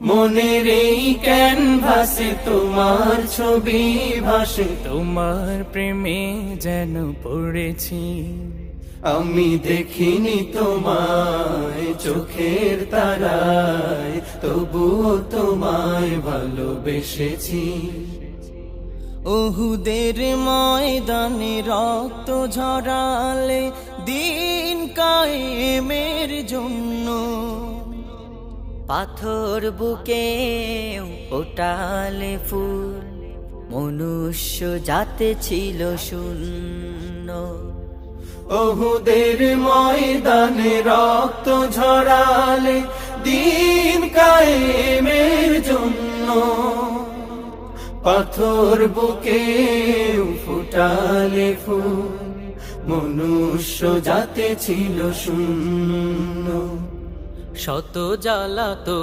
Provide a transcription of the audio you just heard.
মনের এই ক্যানভাসে তোমার ছবি ভাসে, তোমার প্রেমে যেন পড়েছি। আমি দেখিনি তোমায় চোখের তারায়, তবুও তোমায় ভালোবেসেছি। ওহুদের ময়দানে রক্ত ঝরালে দিন কায়েমের জন্য, পাথর বুকে ফোটালে ফুল, মনুষ্য জাতে ছিল শূন্য। ওহুদের ময়দানে রক্ত ঝরালে দিন কায়েমের জন্য, পাথর বুকে ফুটালে ফুল, মনুষ্য জাতে ছিল শূন্য। শত জ্বালাতো